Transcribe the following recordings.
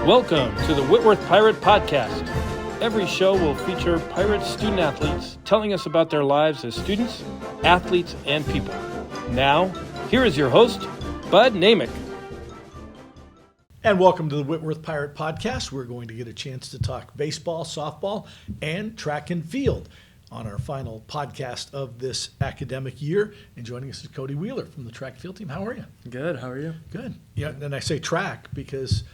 Welcome to the Whitworth Pirate Podcast. Every show will feature pirate student athletes telling us about their lives as students, athletes, and people. Now, here is your host, Bud Nameck. And welcome to the Whitworth Pirate Podcast. We're going to get a chance to talk baseball, softball, and track and field on our final podcast of this academic year. And joining us is Cody Wheeler from the track and field team. How are you? Good. How are you? Good. Yeah, and I say track because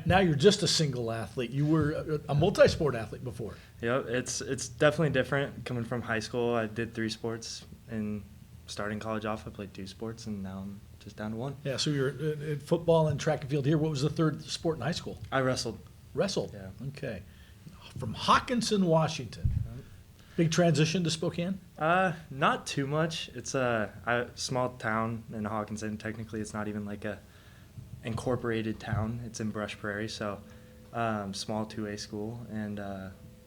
now you're just a single athlete. You were a multi-sport athlete before. Yep. It's definitely different. Coming from high school, I did 3 sports, and starting college off, I played 2 sports, and now I'm just down to 1. Yeah, so you're in football and track and field here. What was the third sport in high school? I wrestled. Wrestled? Yeah. Okay. From Hawkinson, Washington. Big transition to Spokane? Not too much. It's a small town in Hawkinson. Technically, it's not even like a incorporated town. It's in Brush Prairie, so small 2A school. And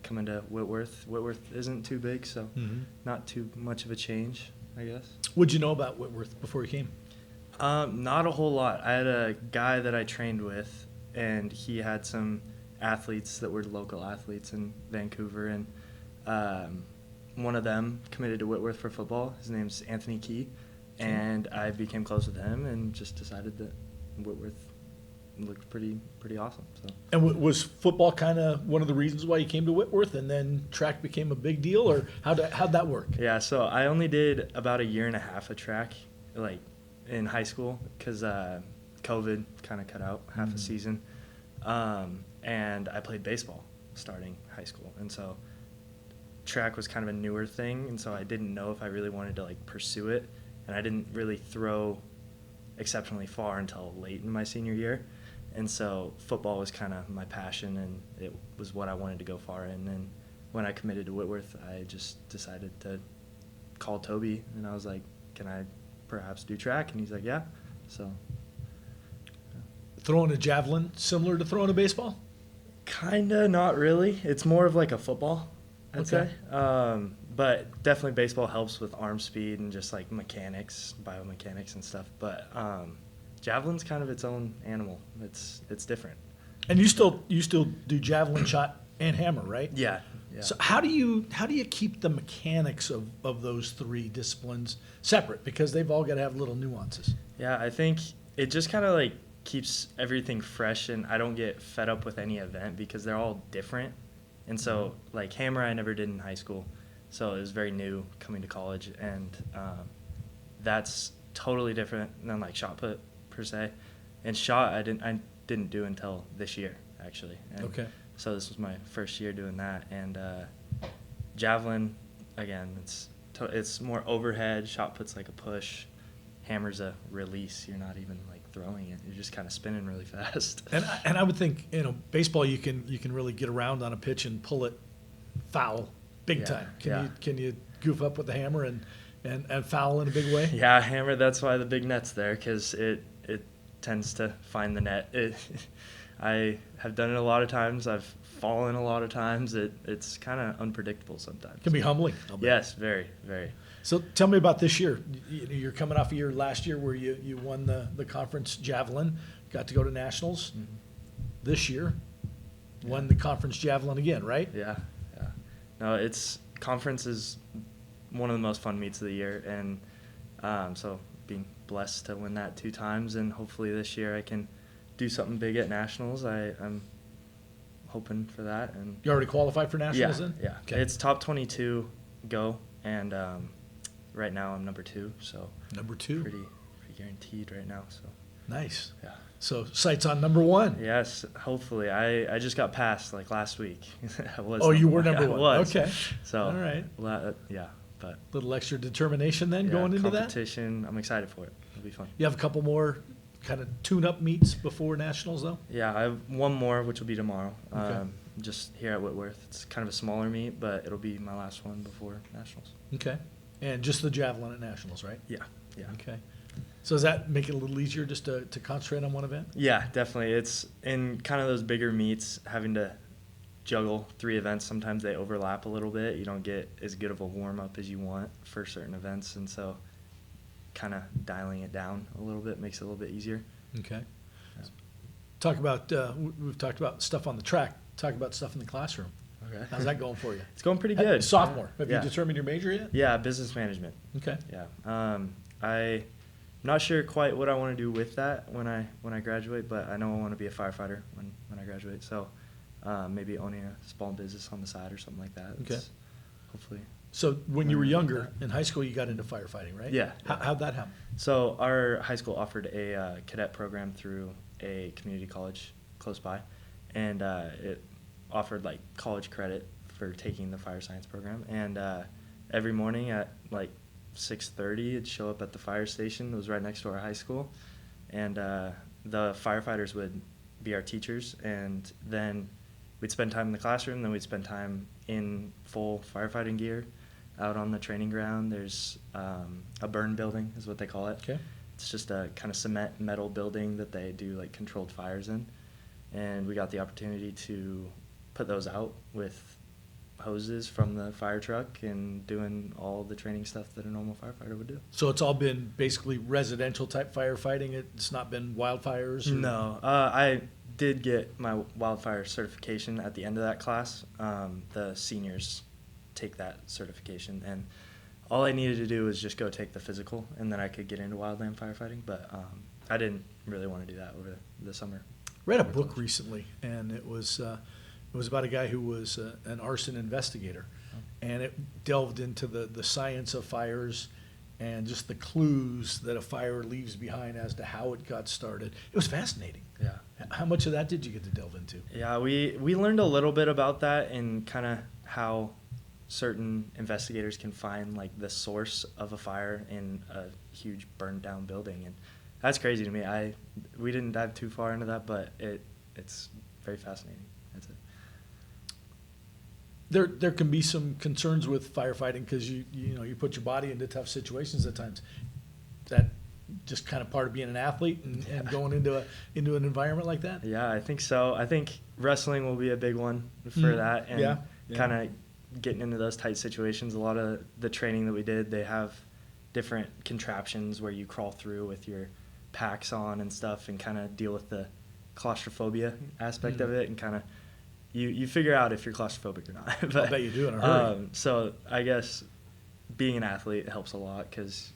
coming to Whitworth. Whitworth isn't too big, so not too much of a change, I guess. What'd you know about Whitworth before you came? Not a whole lot. I had a guy that I trained with, and he had some athletes that were local athletes in Vancouver, and one of them committed to Whitworth for football. His name's Anthony Key, and I became close with him and just decided that Whitworth looked pretty awesome. So. And was football kind of one of the reasons why you came to Whitworth, and then track became a big deal, or how'd that work? Yeah, so I only did about a year and a half of track, like in high school, because COVID kind of cut out half a season, and I played baseball starting high school, and so track was kind of a newer thing, and so I didn't know if I really wanted to like pursue it, and I didn't really throw exceptionally far until late in my senior year, and so football was kind of my passion, and it was what I wanted to go far in. And when I committed to Whitworth, I just decided to call Toby, and I was like, can I perhaps do track? And he's like, yeah. So Throwing a javelin similar to throwing a baseball? Kinda, not really. It's more of like a football, I'd Okay. say. But definitely baseball helps with arm speed and just like mechanics, biomechanics and stuff. But javelin's kind of its own animal. It's different. And you still do javelin shot and hammer, right? Yeah. So how do you keep the mechanics of those 3 disciplines separate, because they've all got to have little nuances? Yeah, I think it just kind of like keeps everything fresh, and I don't get fed up with any event because they're all different. And so like hammer I never did in high school, so it was very new coming to college, and that's totally different than like shot put per se. And shot I didn't do until this year actually. And Okay. so this was my first year doing that. And javelin, again, it's more overhead. Shot put's like a push. Hammer's a release. You're not even like throwing it. You're just kind of spinning really fast. And I would think, baseball you can really get around on a pitch and pull it foul big time. Can you goof up with the hammer and foul in a big way? Yeah, hammer. That's why the big net's there, because it tends to find the net. I have done it a lot of times. I've fallen a lot of times. It's kind of unpredictable sometimes. It can be humbling. Yes, very, very. So tell me about this year. You're coming off a year last year where you won the conference javelin, got to go to nationals. Mm-hmm. This year, won the conference javelin again, right? Yeah. No, conference is one of the most fun meets of the year, and so being blessed to win that 2 times, and hopefully this year I can do something big at nationals. I'm hoping for that. And You already qualified for nationals then? Yeah. Okay. It's top 22 go, and right now I'm number 2, so Number 2. pretty guaranteed right now. So Nice. yeah. So sights on number 1. Yes, hopefully. I just got passed like last week. You were number I 1. was. Okay. So All right. yeah, but Little extra determination then yeah, going into that? competition. I'm excited for it. It'll be fun. You have a couple more kind of tune-up meets before nationals though? Yeah, I have one more, which will be tomorrow. Okay. Just here at Whitworth. It's kind of a smaller meet, but it'll be my last one before nationals. Okay. And just the javelin at nationals, right? Yeah. Okay. So does that make it a little easier just to concentrate on one event? Yeah, definitely. It's in kind of those bigger meets, having to juggle 3 events. Sometimes they overlap a little bit. You don't get as good of a warm-up as you want for certain events, and so kind of dialing it down a little bit makes it a little bit easier. Okay. Talk about, we've talked about stuff on the track. Talk about stuff in the classroom. Okay. How's that going for you? It's going pretty good. Sophomore. Have Yeah. you determined your major yet? Yeah, business management. Okay. Yeah. I'm not sure quite what I want to do with that when I graduate, but I know I want to be a firefighter when I graduate. So maybe owning a small business on the side or something like that. Okay. It's hopefully. So when you were younger, in high school, you got into firefighting, right? Yeah. How'd that happen? So our high school offered a cadet program through a community college close by, and it offered like college credit for taking the fire science program. And every morning at like 6:30, it'd show up at the fire station. It was right next to our high school, and the firefighters would be our teachers, and then we'd spend time in the classroom. Then we'd spend time in full firefighting gear out on the training ground. There's a burn building is what they call it. Okay. It's just a kind of cement metal building that they do like controlled fires in, and we got the opportunity to put those out with hoses from the fire truck and doing all the training stuff that a normal firefighter would do. So it's all been basically residential type firefighting. It's not been wildfires? Or? No, I did get my wildfire certification at the end of that class. The seniors take that certification, and all I needed to do was just go take the physical, and then I could get into wildland firefighting. But I didn't really want to do that over the summer. Read a book recently, and it was about a guy who was an arson investigator, and it delved into the science of fires and just the clues that a fire leaves behind as to how it got started. It was fascinating. Yeah. How much of that did you get to delve into? Yeah, we learned a little bit about that and kind of how certain investigators can find like the source of a fire in a huge burned down building, and that's crazy to me. We didn't dive too far into that, but it's very fascinating. That's it. There can be some concerns with firefighting because you put your body into tough situations at times. That just kind of part of being an athlete and going into an environment like that. Yeah, I think so. I think wrestling will be a big one for that, and Yeah. kind of getting into those tight situations. A lot of the training that we did, they have different contraptions where you crawl through with your packs on and stuff, and kind of deal with the claustrophobia aspect of it, and kind of you figure out if you're claustrophobic or not. But, I bet you do in a hurry. So I guess being an athlete helps a lot because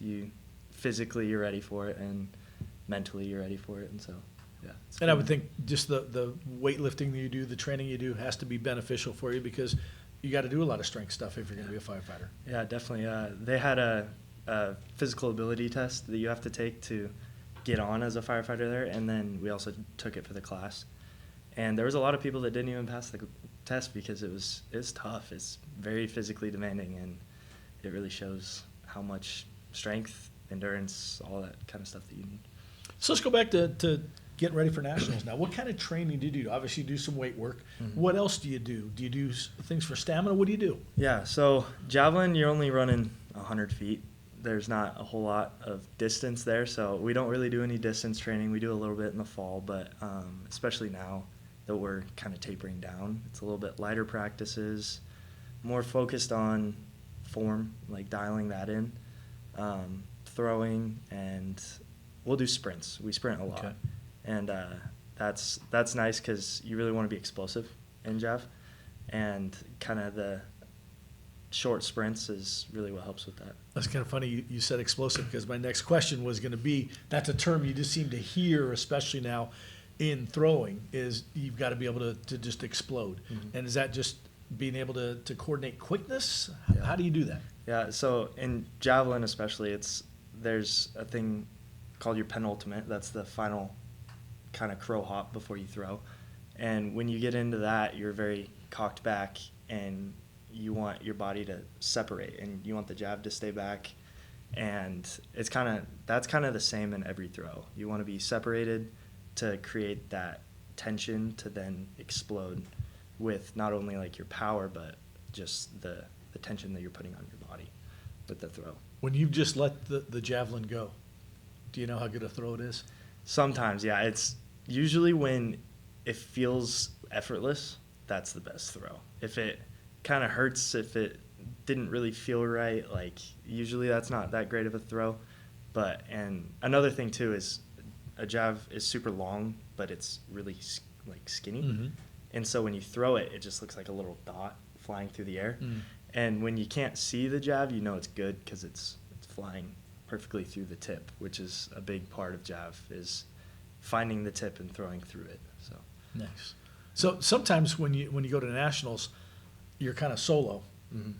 physically you're ready for it, and mentally you're ready for it, and so yeah. And I would think just the weightlifting that you do, the training you do, has to be beneficial for you because you got to do a lot of strength stuff if you're going to be a firefighter. Yeah, definitely. They had a physical ability test that you have to take to get on as a firefighter there, and then we also took it for the class. And there was a lot of people that didn't even pass the test because it's tough. It's very physically demanding, and it really shows how much strength, endurance, all that kind of stuff that you need. So let's go back to getting ready for nationals now. What kind of training do you do? Obviously, you do some weight work. Mm-hmm. What else do you do? Do you do things for stamina? What do you do? Yeah, so javelin, you're only running 100 feet. There's not a whole lot of distance there, so we don't really do any distance training. We do a little bit in the fall, but especially now that we're kind of tapering down, it's a little bit lighter practices, more focused on form, like dialing that in, throwing, and we'll do sprints. We sprint a lot. Okay. And that's nice because you really want to be explosive in Jav, and kind of the short sprints is really what helps with that. That's kind of funny you said explosive because my next question was going to be, that's a term you just seem to hear, especially now in throwing, is you've got to be able to just explode. Mm-hmm. And is that just being able to coordinate quickness? Yeah. How do you do that? Yeah, so in javelin especially, there's a thing called your penultimate. That's the final kind of crow hop before you throw. And when you get into that, you're very cocked back, and you want your body to separate, and you want the jab to stay back. And that's kind of the same in every throw. You want to be separated to create that tension to then explode with not only like your power, but just the tension that you're putting on your body with the throw. When you've just let the javelin go, do you know how good a throw it is? Sometimes, yeah. It's usually when it feels effortless, that's the best throw. If it kind of hurts, if it didn't really feel right, like usually that's not that great of a throw. And another thing too is a jav is super long, but it's really like skinny. Mm-hmm. And so when you throw it, it just looks like a little dot flying through the air. Mm. And when you can't see the jav, you know it's good because it's flying perfectly through the tip, which is a big part of jav, is finding the tip and throwing through it. So Nice. So sometimes when you go to nationals, you're kind of solo,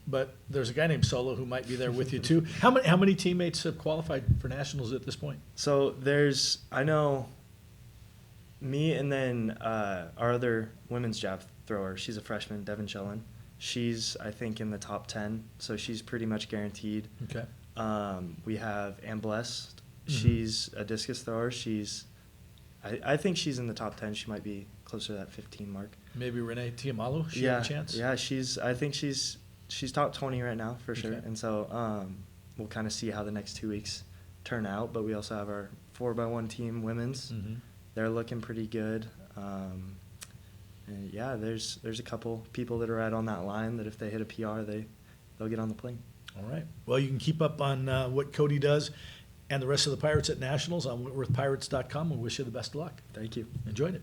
but there's a guy named Solo who might be there with you too. How many teammates have qualified for nationals at this point? So I know me, and then our other women's jav thrower, she's a freshman, Devin Shellen. She's, I think, in the top 10, so she's pretty much guaranteed. Okay. We have Ann Blessed. Mhm. She's a discus thrower. I think she's in the top 10. She might be closer to that 15 mark. Maybe Renee Tiamalu. She yeah, have a chance. Yeah, I think she's top 20 right now for sure. Okay. And so we'll kind of see how the next 2 weeks turn out. But we also have our 4x1 team women's. Mm-hmm. They're looking pretty good. And yeah, there's a couple people that are right on that line that if they hit a PR, they'll get on the plane. All right. Well, you can keep up on what Cody does and the rest of the Pirates at Nationals on WhitworthPirates.com. We wish you the best of luck. Thank you. Enjoyed it.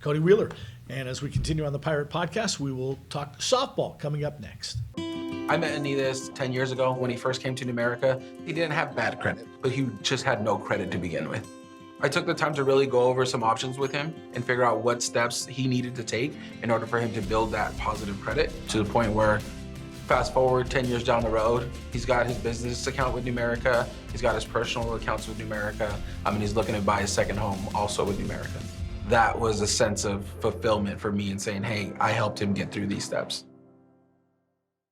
Cody Wheeler. And as we continue on the Pirate Podcast, we will talk softball coming up next. I met Anidas 10 years ago when he first came to New America. He didn't have bad credit, but he just had no credit to begin with. I took the time to really go over some options with him and figure out what steps he needed to take in order for him to build that positive credit to the point where, fast forward 10 years down the road, he's got his business account with Numerica, he's got his personal accounts with Numerica, he's looking to buy his second home also with Numerica. That was a sense of fulfillment for me in saying, hey, I helped him get through these steps.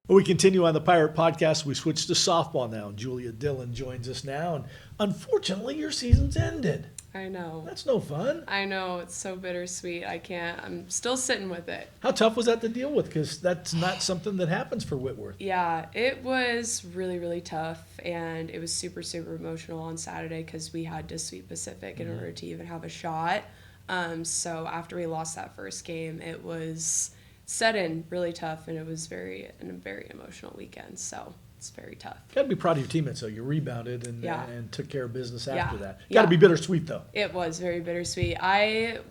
Well, we continue on the Pirate Podcast. We switch to softball now. Julia Dillon joins us now. And unfortunately, your season's ended. I know. That's no fun. I know. It's so bittersweet. I'm still sitting with it. How tough was that to deal with? Because that's not something that happens for Whitworth. Yeah, it was really, really tough. And it was super, super emotional on Saturday because we had to sweep Pacific in order to even have a shot. So after we lost that first game, it was set in really tough, and it was a very emotional weekend. So it's very tough. Got to be proud of your teammates, though. You rebounded and Yeah. and took care of business after Yeah. that. Got to Yeah. be bittersweet, though. It was very bittersweet.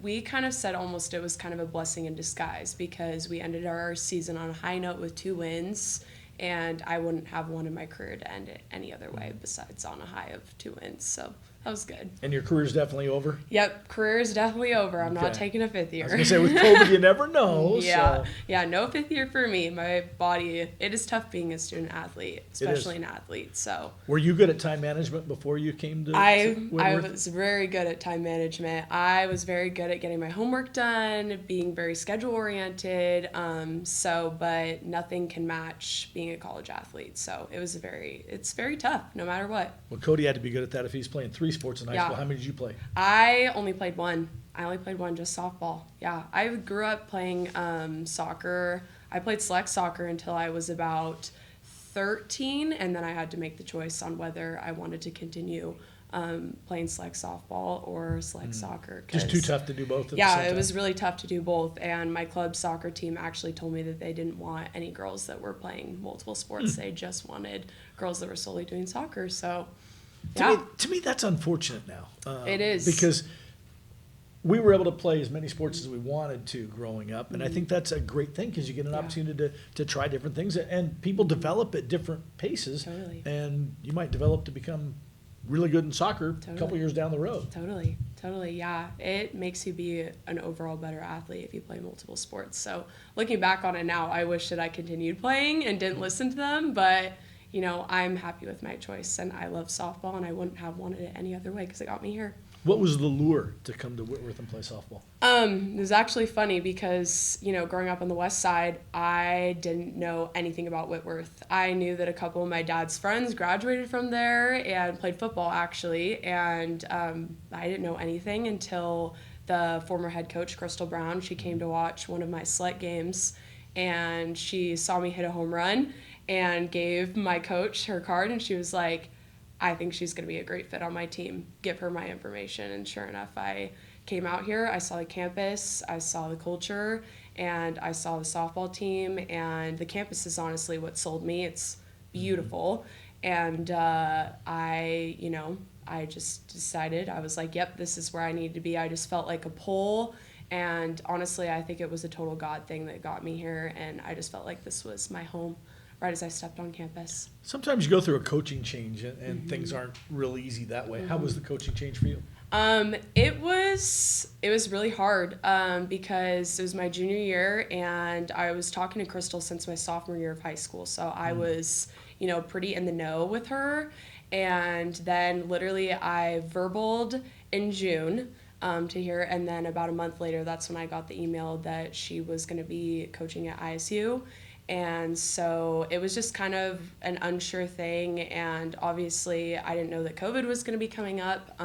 We kind of said almost it was kind of a blessing in disguise because we ended our season on a high note with 2 wins, and I wouldn't have wanted my career to end it any other way besides on a high of 2 wins. So that was good. And your career's definitely over? Yep, career is definitely over. I'm not Okay. taking a 5th year. I was going to say, with COVID, you never know. Yeah, So. yeah, no 5th year for me. My body, it is tough being a student athlete, especially an athlete. So Were you good at time management before you came to I Whitworth? was very good at time management. I was very good at getting my homework done, being very schedule oriented. But nothing can match being a college athlete. So it's very tough no matter what. Well, Cody had to be good at that if he's playing 3 sports in high Yeah. school. How many did you play? I only played one. Just softball. Yeah, I grew up playing soccer. I played select soccer until I was about 13, and then I had to make the choice on whether I wanted to continue playing select softball or select soccer. Just too tough to do both at the same Yeah, time? it was really tough to do both, and my club soccer team actually told me that they didn't want any girls that were playing multiple sports. They just wanted girls that were solely doing soccer. So, yeah. To me, that's unfortunate now. It is. Because we were able to play as many sports as we wanted to growing up, and I think that's a great thing because you get an opportunity to try different things, and people develop at different paces. Totally. And you might develop to become really good in soccer a couple Totally. years down the road. Totally, yeah. It makes you be an overall better athlete if you play multiple sports. So looking back on it now, I wish that I continued playing and didn't listen to them, but I'm happy with my choice, and I love softball, and I wouldn't have wanted it any other way because it got me here. What was the lure to come to Whitworth and play softball? It was actually funny because, growing up on the west side, I didn't know anything about Whitworth. I knew that a couple of my dad's friends graduated from there and played football, actually, and I didn't know anything until the former head coach, Crystal Brown. She came to watch one of my select games, and she saw me hit a home run and gave my coach her card, and she was like, I think she's going to be a great fit on my team. Give her my information. And sure enough, I came out here. I saw the campus. I saw the culture. And I saw the softball team. And the campus is honestly what sold me. It's beautiful. And I I just decided, I was like, yep, this is where I need to be. I just felt like a pull. And honestly, I think it was a total God thing that got me here. And I just felt like this was my home right as I stepped on campus. Sometimes you go through a coaching change and things aren't real easy that way. How was the coaching change for you? It was really hard because it was my junior year, and I was talking to Crystal since my sophomore year of high school. So I was, pretty in the know with her. And then literally I verbaled in June to hear, and then about a month later, that's when I got the email that she was going to be coaching at ISU. And so it was just kind of an unsure thing, and obviously I didn't know that COVID was going to be coming up.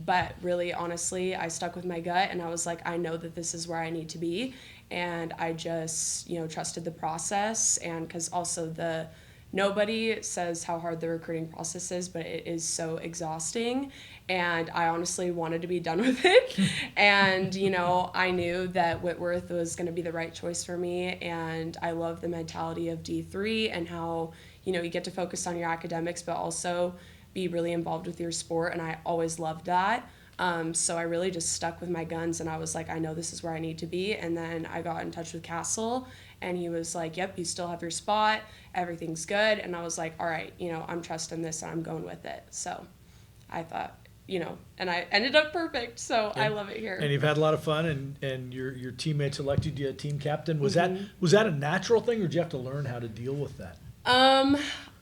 But really, honestly, I stuck with my gut, and I was like, I know that this is where I need to be, and I just, trusted the process, and because also nobody says how hard the recruiting process is, but it is so exhausting, and I honestly wanted to be done with it. And, I knew that Whitworth was going to be the right choice for me, and I love the mentality of D3 and how, you get to focus on your academics, but also be really involved with your sport, and I always loved that. So I really just stuck with my guns, and I was like, I know this is where I need to be. And then I got in touch with Castle, and he was like, yep, you still have your spot, everything's good. And I was like, all right, I'm trusting this and I'm going with it. So I thought, and I ended up perfect. So I love it here. And you've had a lot of fun, and your teammates elected you a team captain. Was that a natural thing, or did you have to learn how to deal with that?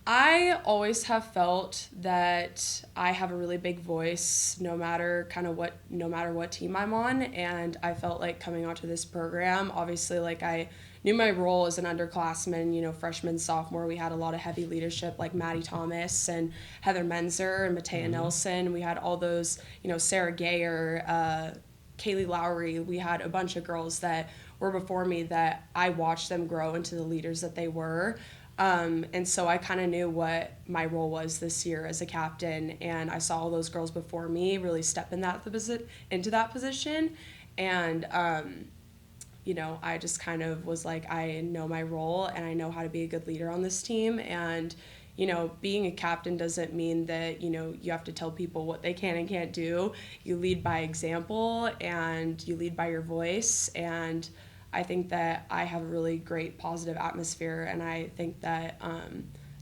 I always have felt that I have a really big voice no matter what team I'm on, and I felt like coming onto this program, obviously, like I knew my role as an underclassman, freshman, sophomore. We had a lot of heavy leadership like Maddie Thomas and Heather Menzer and Matea Nelson. We had all those, Sarah Gayer, Kaylee Lowry. We had a bunch of girls that were before me that I watched them grow into the leaders that they were. And so I kind of knew what my role was this year as a captain, and I saw all those girls before me really step into that position. And, I just kind of was like, I know my role and I know how to be a good leader on this team. And, being a captain doesn't mean that, you have to tell people what they can and can't do. You lead by example, and you lead by your voice. And I think that I have a really great positive atmosphere, and I think that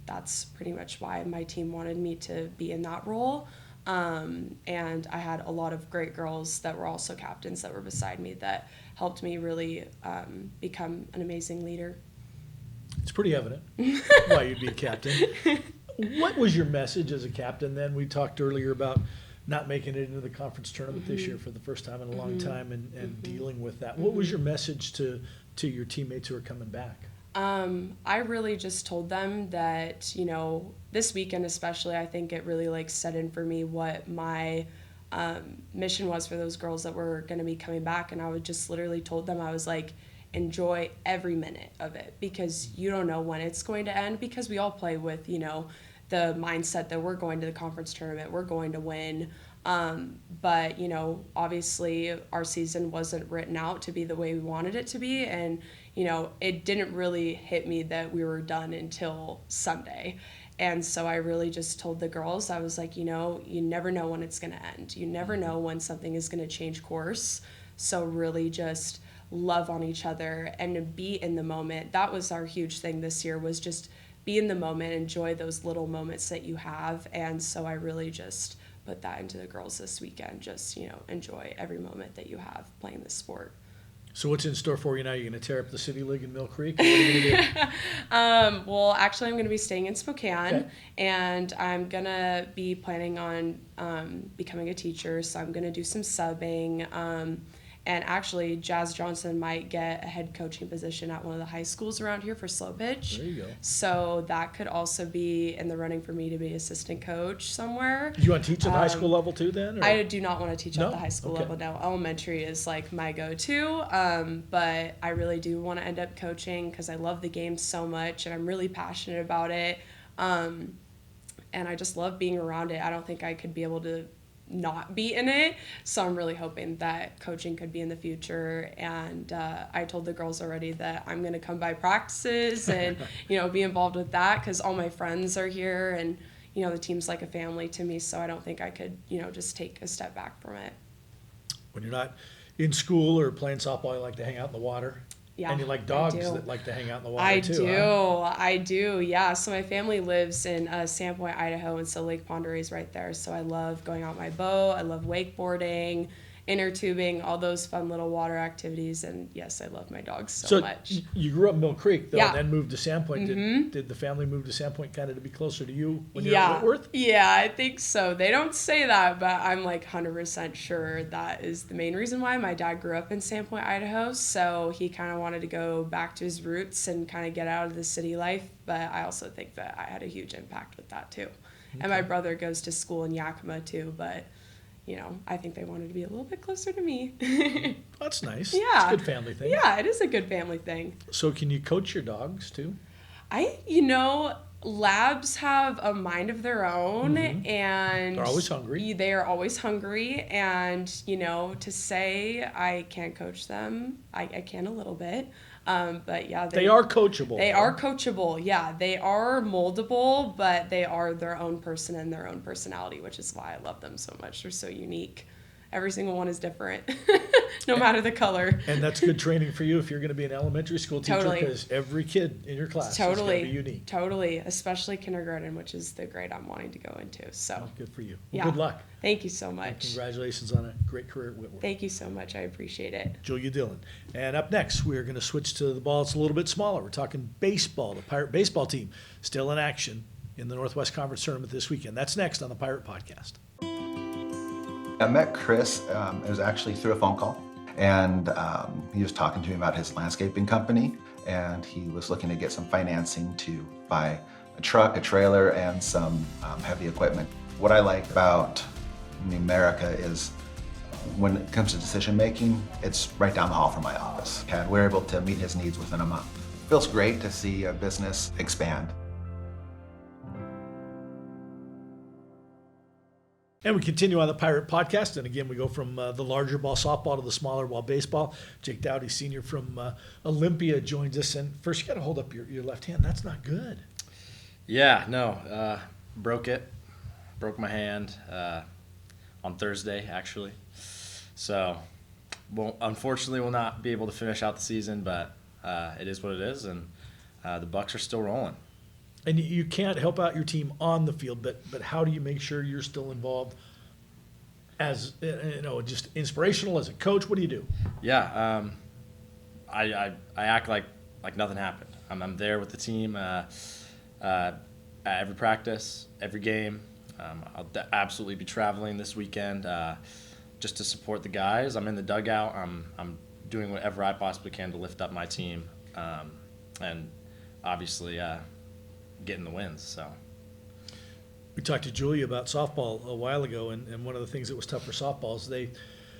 that's pretty much why my team wanted me to be in that role. And I had a lot of great girls that were also captains that were beside me that helped me really become an amazing leader. It's pretty evident why you'd be a captain. What was your message as a captain then? We talked earlier about not making it into the conference tournament this year for the first time in a long time, and dealing with that. What was your message to your teammates who are coming back? I really just told them that, this weekend especially, I think it really set in for me what my mission was for those girls that were going to be coming back. And I would just literally told them, I was like, enjoy every minute of it, because you don't know when it's going to end, because we all play with, the mindset that we're going to the conference tournament, we're going to win. But, obviously our season wasn't written out to be the way we wanted it to be. And, it didn't really hit me that we were done until Sunday. And so I really just told the girls, I was like, you never know when it's going to end. You never know when something is going to change course. So really just love on each other and be in the moment. That was our huge thing this year, was just be in the moment, enjoy those little moments that you have. And so I really just put that into the girls this weekend. Just, enjoy every moment that you have playing this sport. So what's in store for you now? You're going to tear up the City League in Mill Creek? What are you going to do? Well, actually, I'm going to be staying in Spokane, and I'm going to be planning on becoming a teacher. So I'm going to do some subbing. And actually, Jazz Johnson might get a head coaching position at one of the high schools around here for slow pitch. There you go. So that could also be in the running for me to be assistant coach somewhere. Do you want to teach at the high school level too then? Or? I do not want to teach at the high school level now. Elementary is my go-to, but I really do want to end up coaching because I love the game so much and I'm really passionate about it. And I just love being around it. I don't think I could be able to not be in it, so I'm really hoping that coaching could be in the future. And I told the girls already that I'm going to come by practices and be involved with that, because all my friends are here and the team's like a family to me, so I don't think I could, just take a step back from it. When you're not in school or playing softball, you like to hang out in the water? Yeah, And you like dogs that like to hang out in the water I too, do. huh? I do. Yeah. So my family lives in Sandpoint, Idaho, and so Lake Pend Oreille is right there. So I love going out my boat. I love wakeboarding, inner tubing, all those fun little water activities. And yes, I love my dogs so much. You grew up in Mill Creek, though, Yeah. and then moved to Sandpoint. Did the family move to Sandpoint kind of to be closer to you when you were at Whitworth? Yeah, I think so. They don't say that, but I'm like 100% sure that is the main reason why. My dad grew up in Sandpoint, Idaho, so he kind of wanted to go back to his roots and kind of get out of the city life. But I also think that I had a huge impact with that too. Okay. And my brother goes to school in Yakima too, but I think they wanted to be a little bit closer to me. That's nice. Yeah. It's a good family thing. Yeah, it is a good family thing. So can you coach your dogs too? Labs have a mind of their own, and they're always hungry. They are always hungry, and to say I can't coach them, I can a little bit. But yeah, they are coachable. They are coachable. Yeah, they are moldable, but they are their own person and their own personality, which is why I love them so much. They're so unique. Every single one is different, no matter the color. And that's good training for you if you're going to be an elementary school teacher, because every kid in your class is going to be unique. Totally, especially kindergarten, which is the grade I'm wanting to go into. So good for you. Yeah. Good luck. Thank you so much. And congratulations on a great career at Whitworth. Thank you so much. I appreciate it. Julia Dillon. And up next, we're going to switch to the ball that's a little bit smaller. We're talking baseball. The Pirate baseball team still in action in the Northwest Conference Tournament this weekend. That's next on the Pirate Podcast. I met Chris, it was actually through a phone call, and he was talking to me about his landscaping company, and he was looking to get some financing to buy a truck, a trailer, and some heavy equipment. What I like about Numerica is when it comes to decision making, it's right down the hall from my office. And we're able to meet his needs within a month. It feels great to see a business expand. And we continue on the Pirate Podcast. And again, we go from the larger ball softball to the smaller ball baseball. Jake Dowdy, senior from Olympia, joins us. And first, you got to hold up your left hand. That's not good. Yeah, no. Broke my hand on Thursday, actually. So, unfortunately, we'll not be able to finish out the season, but it is what it is. And the Bucks are still rolling. And you can't help out your team on the field, but how do you make sure you're still involved as, just inspirational as a coach? What do you do? Yeah, I act like nothing happened. I'm there with the team at every practice, every game. I'll absolutely be traveling this weekend just to support the guys. I'm in the dugout. I'm doing whatever I possibly can to lift up my team, and obviously getting the wins. So we talked to Julia about softball a while ago, and one of the things that was tough for softball is they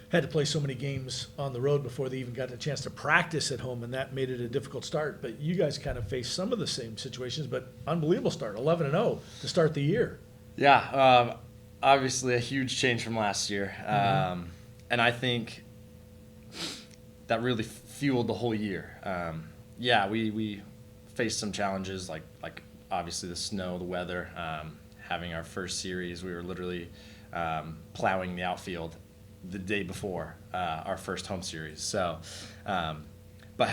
had to play so many games on the road before they even got a chance to practice at home, and that made it a difficult start. But you guys kind of faced some of the same situations, but unbelievable start, 11-0 to start the year. Yeah, obviously a huge change from last year, and I think that really fueled the whole year. We faced some challenges like obviously the snow, the weather. Having our first series, we were literally plowing the outfield the day before our first home series. So, but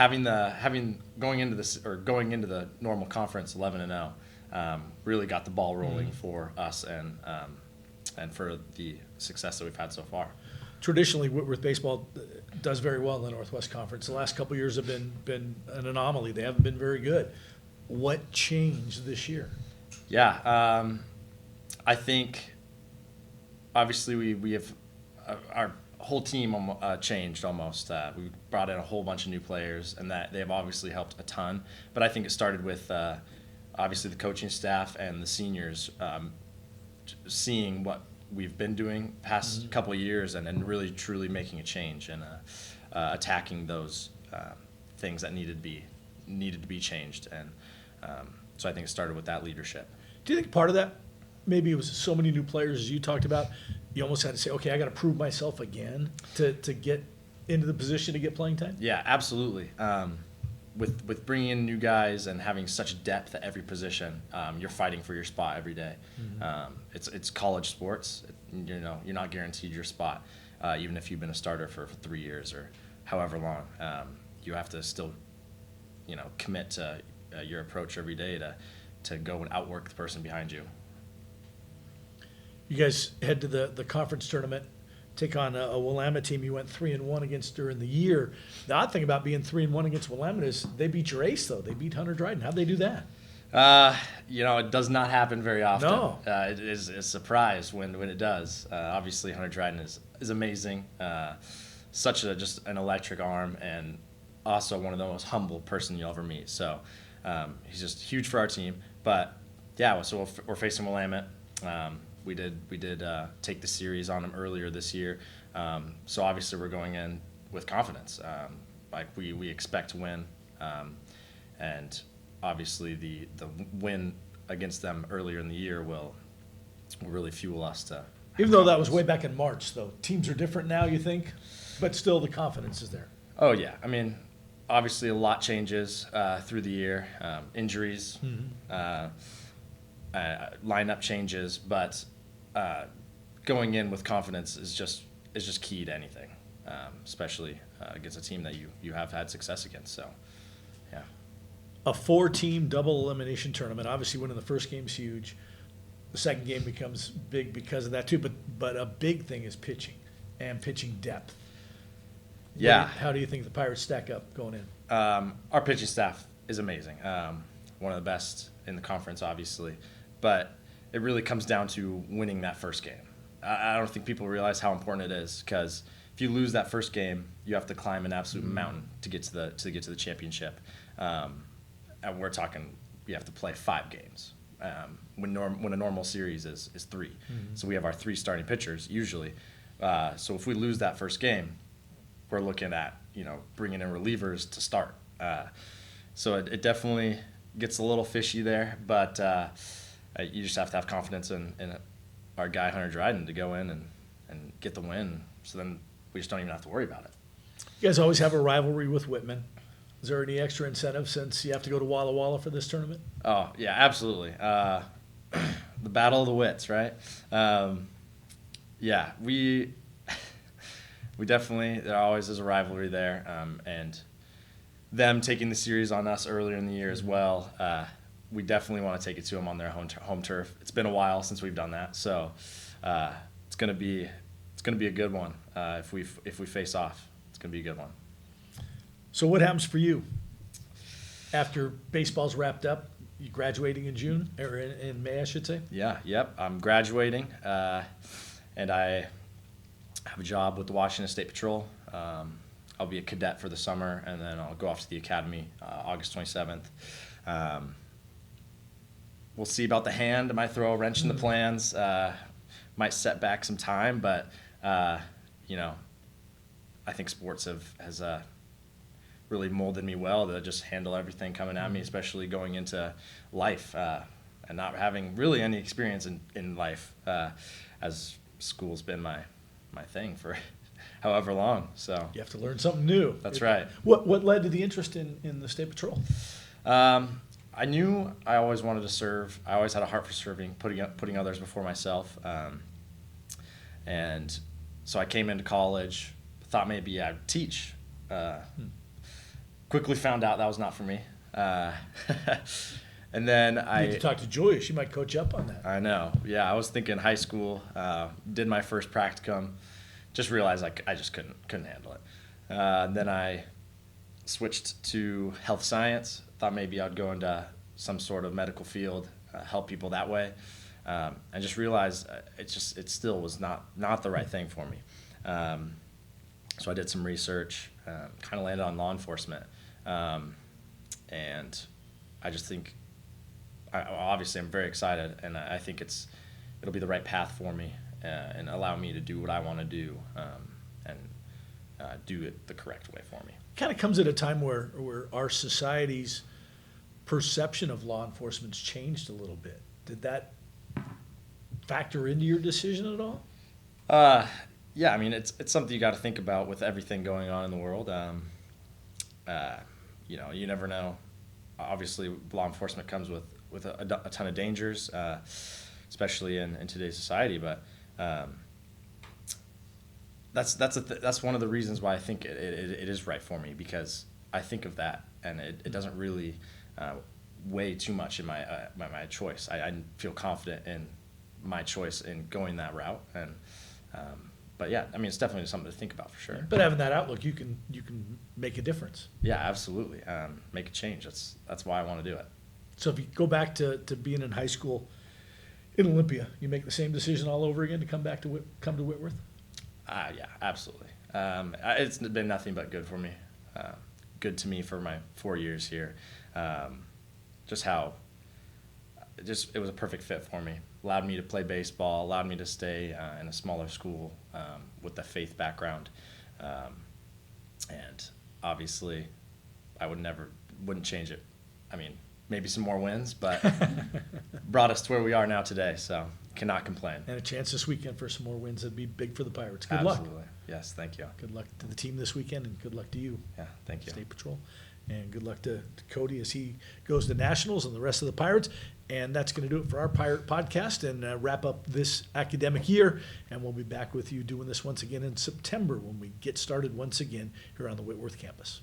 going into the normal conference 11-0 really got the ball rolling for us and for the success that we've had so far. Traditionally, Whitworth baseball does very well in the Northwest Conference. The last couple of years have been an anomaly. They haven't been very good. What changed this year? Yeah, I think obviously we have our whole team changed almost. We brought in a whole bunch of new players, and that they have obviously helped a ton. But I think it started with obviously the coaching staff and the seniors seeing what we've been doing past couple of years and really truly making a change and attacking those things that needed to be changed. And so I think it started with that leadership. Do you think part of that, maybe it was so many new players as you talked about, you almost had to say, okay, I got to prove myself again to get into the position to get playing time? Yeah, absolutely. with bringing in new guys and having such depth at every position, you're fighting for your spot every day. It's college sports. You're not guaranteed your spot, even if you've been a starter for 3 years or however long. You have to still, commit to your approach every day to go and outwork the person behind you. You guys head to the conference tournament, take on a Willamette team you went 3-1 against during the year. The odd thing about being 3-1 against Willamette is they beat your ace, though. They beat Hunter Dryden. How'd they do that? It does not happen very often. No. It is a surprise when it does. Obviously, Hunter Dryden is amazing. Just an electric arm, and also one of the most humble person you'll ever meet. So he's just huge for our team. But yeah, so we're facing Willamette. We did take the series on them earlier this year. So obviously we're going in with confidence. We expect to win. And obviously the win against them earlier in the year will really fuel us to. Even though that was way back in March, though. Teams are different now, you think? But still the confidence is there. Oh, yeah. I mean, obviously a lot changes through the year. Injuries, lineup changes, but going in with confidence is just key to anything, especially against a team that you have had success against. So, yeah. A 4-team double elimination tournament. Obviously, winning the first game is huge. The second game becomes big because of that too. But a big thing is pitching and pitching depth. Yeah. How do you think the Pirates stack up going in? Our pitching staff is amazing. One of the best in the conference, obviously. But it really comes down to winning that first game. I don't think people realize how important it is, because if you lose that first game, you have to climb an absolute mountain to get to the championship. And we're talking, you have to play 5 games. When a normal series is 3. So we have our 3 starting pitchers usually. So if we lose that first game, we're looking at bringing in relievers to start. So it definitely gets a little fishy there, but you just have to have confidence in our guy Hunter Dryden to go in and get the win. So then we just don't even have to worry about it. You guys always have a rivalry with Whitman. Is there any extra incentive since you have to go to Walla Walla for this tournament? Oh, yeah, absolutely. The battle of the wits, right? Yeah, we definitely, there always is a rivalry there. And them taking the series on us earlier in the year as well, we definitely want to take it to them on their home turf. It's been a while since we've done that, so it's gonna be a good one. If we face off, it's gonna be a good one. So what happens for you after baseball's wrapped up? You graduating in June, or in May, I should say? Yeah, yep. I'm graduating, and I have a job with the Washington State Patrol. I'll be a cadet for the summer, and then I'll go off to the academy August 27th. We'll see about the hand. I might throw a wrench in the plans. Might set back some time, but I think sports has really molded me well to just handle everything coming at me, especially going into life and not having really any experience in life, as school's been my thing for however long. So You have to learn something new. That's right. What led to the interest in the State Patrol? I knew I always wanted to serve. I always had a heart for serving, putting others before myself. And so I came into college, thought maybe I'd teach. Quickly found out that was not for me. And then You need to talk to Julia. She might coach up on that. I know. Yeah, I was thinking high school, did my first practicum, just realized I just couldn't handle it. Then I switched to health science, thought maybe I'd go into some sort of medical field, help people that way, and just realized it still was not the right thing for me. So I did some research, kind of landed on law enforcement, and I just think, obviously I'm very excited, and I think it'll be the right path for me, and allow me to do what I want to do, and do it the correct way for me. Kind of comes at a time where our society's perception of law enforcement's changed a little bit. Did that factor into your decision at all? Yeah, I mean, it's something you got to think about with everything going on in the world. you never know. Obviously, law enforcement comes with a ton of dangers, especially in today's society. But that's one of the reasons why I think it is right for me, because I think of that, and it doesn't really weigh too much in my choice. I feel confident in my choice in going that route, and but yeah, I mean, it's definitely something to think about for sure. But having that outlook, you can make a difference. Yeah, absolutely. Make a change. That's why I want to do it. So if you go back to being in high school in Olympia, you make the same decision all over again to come to Whitworth? Yeah, absolutely. It's been nothing but good for me. Good to me for my 4 years here. It was a perfect fit for me. Allowed me to play baseball, allowed me to stay in a smaller school with a faith background. And obviously, I wouldn't change it. I mean, maybe some more wins, but brought us to where we are now today, so cannot complain. And a chance this weekend for some more wins. That'd be big for the Pirates. Good Absolutely. luck. Yes, thank you. Good luck to the team this weekend, and good luck to you. Yeah, thank you. State Patrol. And good luck to Cody as he goes to Nationals and the rest of the Pirates. And that's going to do it for our Pirate Podcast and wrap up this academic year. And we'll be back with you doing this once again in September when we get started once again here on the Whitworth campus.